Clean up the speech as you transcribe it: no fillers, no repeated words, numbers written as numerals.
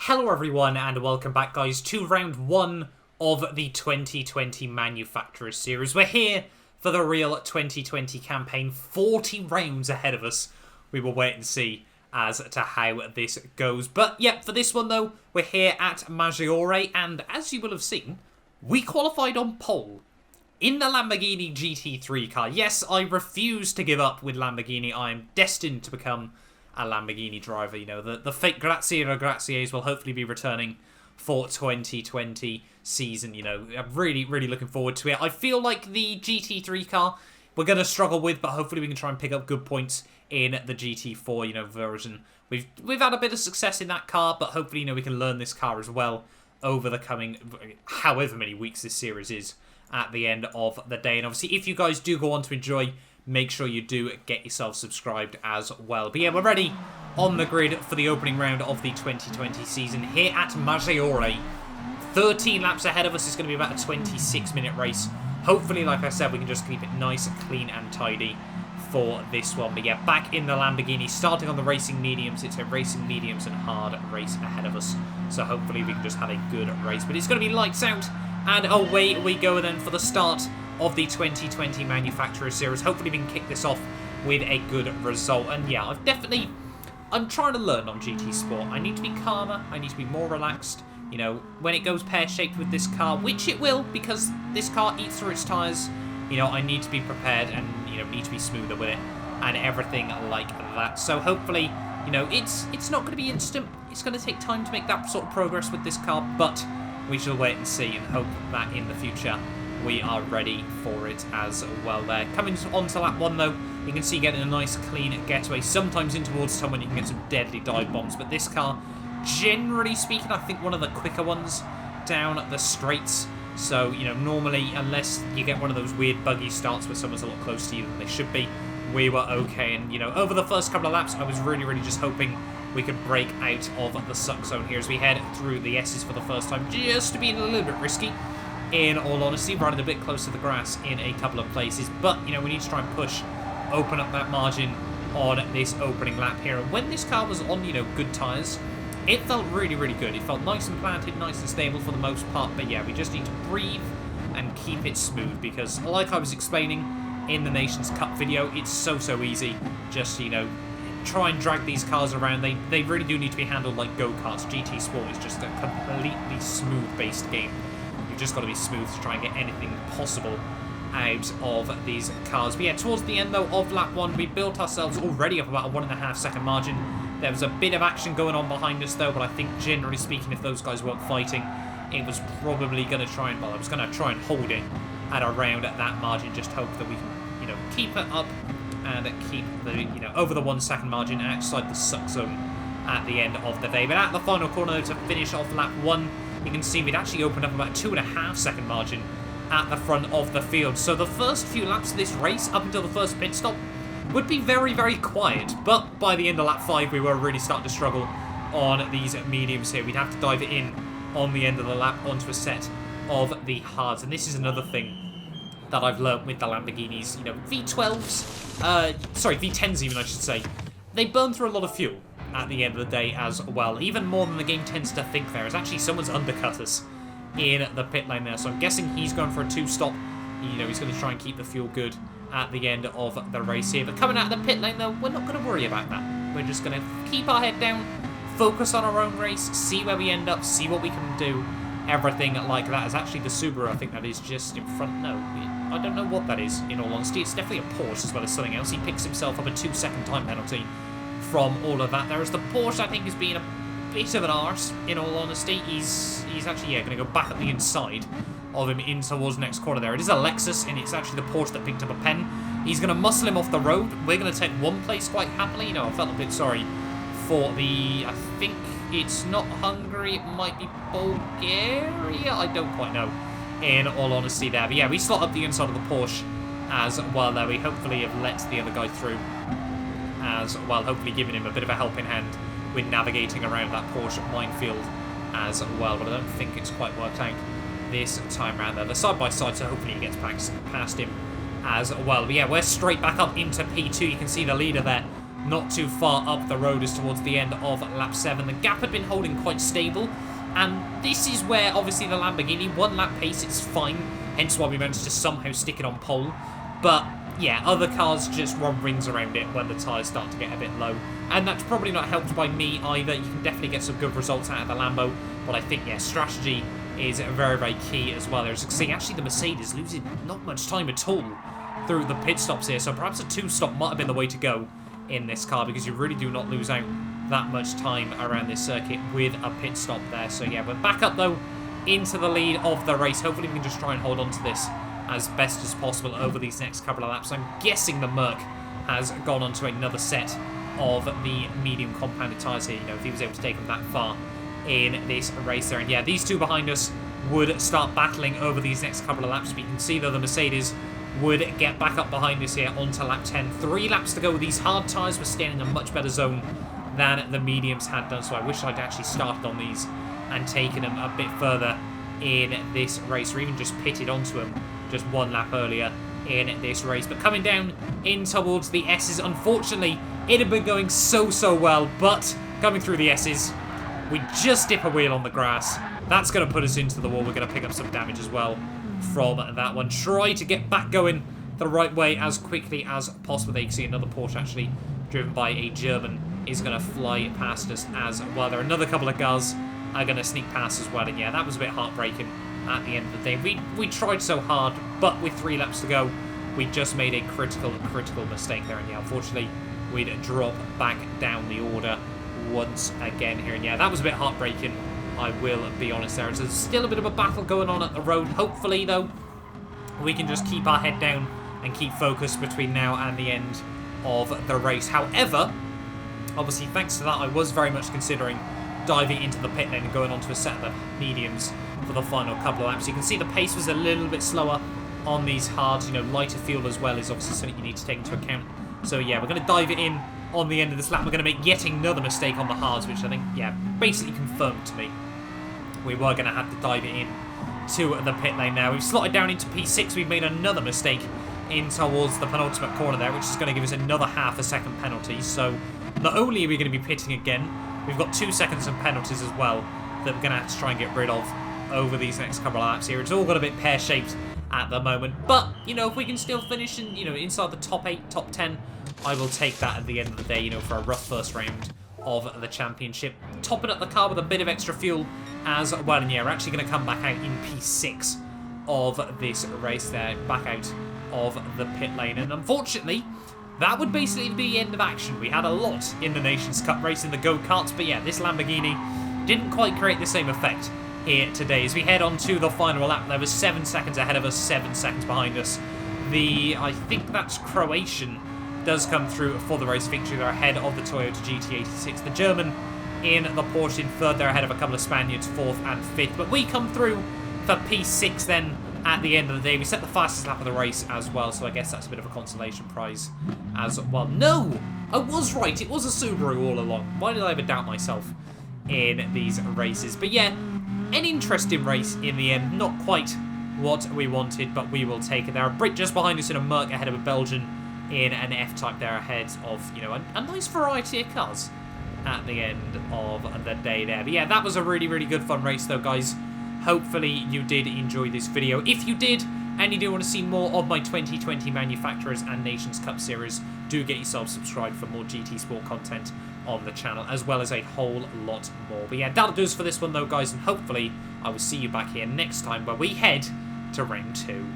Hello everyone and welcome back guys to round 1 of the 2020 Manufacturers Series. We're here for the real 2020 campaign, 40 rounds ahead of us. We will wait and see as to how this goes. But yeah, for this one though, we're here at Maggiore, and as you will have seen, we qualified on pole in the Lamborghini GT3 car. Yes, I refuse to give up with Lamborghini. I am destined to become a Lamborghini driver. You know, the fake Grazie or Graziers will hopefully be returning for 2020 season. You know, I'm really looking forward to it. I feel like the GT3 car we're going to struggle with, but hopefully we can try and pick up good points in the GT4, you know, version. We've had a bit of success in that car, but hopefully, you know, we can learn this car as well over the coming however many weeks this series is at the end of the day. And obviously, if you guys do go on to enjoy, make sure you do get yourself subscribed as well. But yeah, we're ready on the grid for the opening round of the 2020 season here at Maggiore. 13 laps ahead of us. It's going to be about a 26-minute race. Hopefully, like I said, we can just keep it nice, clean and tidy for this one. But yeah, back in the Lamborghini, starting on the racing mediums. It's a racing mediums and hard race ahead of us. So hopefully we can just have a good race. But it's going to be lights out, and away we go then for the start of the 2020 Manufacturers Series. Hopefully we can kick this off with a good result. And yeah, I'm trying to learn on GT Sport. I need to be calmer, I need to be more relaxed. You know, when it goes pear-shaped with this car, which it will, because this car eats through its tyres, you know, I need to be prepared and, you know, need to be smoother with it and everything like that. So hopefully, you know, it's not going to be instant. It's going to take time to make that sort of progress with this car, but we shall wait and see and hope that in the future we are ready for it as well there. Coming on to lap 1 though, you can see getting a nice clean getaway. Sometimes in towards someone you can get some deadly dive bombs, but this car, generally speaking, I think one of the quicker ones down the straights. So, you know, normally, unless you get one of those weird buggy starts where someone's a lot closer to you than they should be, we were okay. And, you know, over the first couple of laps, I was really just hoping we could break out of the suck zone here as we head through the S's for the first time, just to be a little bit risky. In all honesty, running a bit close to the grass in a couple of places. But, you know, we need to try and push, open up that margin on this opening lap here. And when this car was on, you know, good tyres, it felt really good. It felt nice and planted, nice and stable for the most part. But yeah, we just need to breathe and keep it smooth, because like I was explaining in the Nations Cup video, it's so easy. Just, you know, try and drag these cars around. They really do need to be handled like go-karts. GT Sport is just a completely smooth-based game. You've just got to be smooth to try and get anything possible out of these cars. But yeah, towards the end though of lap 1, we built ourselves already up about a 1.5 second margin. There was a bit of action going on behind us though, but I think generally speaking, if those guys weren't fighting, it was probably going to try and, well, I was going to try and hold it at around that margin. Just hope that we can, you know, keep it up and keep the, you know, over the 1 second margin outside the suck zone at the end of the day. But at the final corner though, to finish off lap 1, you can see we'd actually opened up about a 2.5 second margin at the front of the field. So the first few laps of this race, up until the first pit stop, would be very quiet. But by the end of lap 5, we were really starting to struggle on these mediums here. We'd have to dive it in on the end of the lap onto a set of the hards. And this is another thing that I've learnt with the Lamborghinis. You know, V10s even, I should say. They burn through a lot of fuel at the end of the day as well. Even more than the game tends to think there. Is actually someone's undercut us in the pit lane there. So I'm guessing he's going for a 2-stop. You know, he's going to try and keep the fuel good at the end of the race here. But coming out of the pit lane though, we're not going to worry about that. We're just going to keep our head down, focus on our own race, see where we end up, see what we can do. Everything like that. Is actually the Subaru, I think that is just in front. No, I don't know what that is, in all honesty. It's definitely a Porsche as well as something else. He picks himself up a 2-second time penalty from all of that. There is the Porsche, I think, is being a bit of an arse, in all honesty. He's actually, yeah, going to go back up the inside of him in towards the next corner there. It is a Lexus, and it's actually the Porsche that picked up a pen. He's going to muscle him off the road. We're going to take 1 place quite happily. You know, I felt a bit sorry for the, I think it's not Hungary, it might be Bulgaria. I don't quite know, in all honesty there. But yeah, we slot up the inside of the Porsche as well there. We hopefully have let the other guy through as well, hopefully giving him a bit of a helping hand with navigating around that Porsche minefield as well. But I don't think it's quite worked out this time around there. They're side by side, so hopefully he gets past him as well. But yeah, we're straight back up into P2. You can see the leader there not too far up the road as towards the end of lap 7. The gap had been holding quite stable, and this is where obviously the Lamborghini, 1 lap pace, it's fine, hence why we managed to somehow stick it on pole. But yeah, other cars just run rings around it when the tyres start to get a bit low, and that's probably not helped by me either. You can definitely get some good results out of the Lambo, but I think, yeah, strategy is very, very key as well. As you can see, actually the Mercedes losing not much time at all through the pit stops here, so perhaps a 2-stop might have been the way to go in this car, because you really do not lose out that much time around this circuit with a pit stop there. So yeah, we're back up though into the lead of the race. Hopefully we can just try and hold on to this as best as possible over these next couple of laps. I'm guessing the Merc has gone on to another set of the medium compounded tyres here, you know, if he was able to take them that far in this race there. And yeah, these two behind us would start battling over these next couple of laps, but you can see though the Mercedes would get back up behind us here onto lap 10. 3 laps to go. These hard tyres were staying in a much better zone than the mediums had done, so I wish I'd actually started on these and taken them a bit further in this race, or even just pitted onto them just 1 lap earlier in this race. But coming down in towards the S's, unfortunately, it had been going so well, but coming through the S's, we just dip a wheel on the grass. That's going to put us into the wall. We're going to pick up some damage as well from that one. Try to get back going the right way as quickly as possible. There you can see another Porsche actually driven by a German is going to fly past us as well. There are another couple of cars are going to sneak past as well. And yeah, that was a bit heartbreaking at the end of the day. We tried so hard, but with 3 laps to go, we just made a critical mistake there. And yeah, unfortunately, we'd drop back down the order once again here. And yeah, that was a bit heartbreaking, I will be honest there. There's still a bit of a battle going on at the road. Hopefully, though, we can just keep our head down and keep focused between now and the end of the race. However, obviously, thanks to that, I was very much considering diving into the pit lane and going on to a set of the mediums for the final couple of laps. You can see the pace was a little bit slower on these hards. You know, lighter fuel as well is obviously something you need to take into account. So yeah, we're going to dive it in on the end of this lap. We're going to make yet another mistake on the hards, which I think, yeah, basically confirmed to me we were going to have to dive it in to the pit lane now. We've slotted down into P6. We've made another mistake in towards the penultimate corner there, which is going to give us another half-a-second penalty. So not only are we going to be pitting again, we've got 2 seconds of penalties as well that we're going to have to try and get rid of over these next couple of laps here. It's all got a bit pear-shaped at the moment, but, you know, if we can still finish in, you know, inside the top 8, top 10, I will take that at the end of the day, you know, for a rough first round of the championship. Topping up the car with a bit of extra fuel as well, and yeah, we're actually going to come back out in P6 of this race there, back out of the pit lane, and unfortunately, that would basically be the end of action. We had a lot in the Nations Cup race in the go-karts, but yeah, this Lamborghini didn't quite create the same effect here today. As we head on to the final lap, there was 7 seconds ahead of us, 7 seconds behind us. I think that's Croatian, does come through for the race victory. They're ahead of the Toyota GT86. The German in the Porsche in 3rd. They're ahead of a couple of Spaniards, 4th and 5th. But we come through for P6 then at the end of the day. We set the fastest lap of the race as well, so I guess that's a bit of a consolation prize as well. No! I was right. It was a Subaru all along. Why did I ever doubt myself in these races? But yeah, an interesting race in the end. Not quite what we wanted, but we will take it. There are a Brit just behind us in a Merc ahead of a Belgian in an F-Type there ahead of, you know, a nice variety of cars at the end of the day there. But yeah, that was a really good fun race though, guys. Hopefully you did enjoy this video. If you did, and you do want to see more of my 2020 Manufacturers and Nations Cup series, do get yourself subscribed for more GT Sport content on the channel, as well as a whole lot more. But yeah, that'll do us for this one though, guys, and hopefully I will see you back here next time where we head to round 2.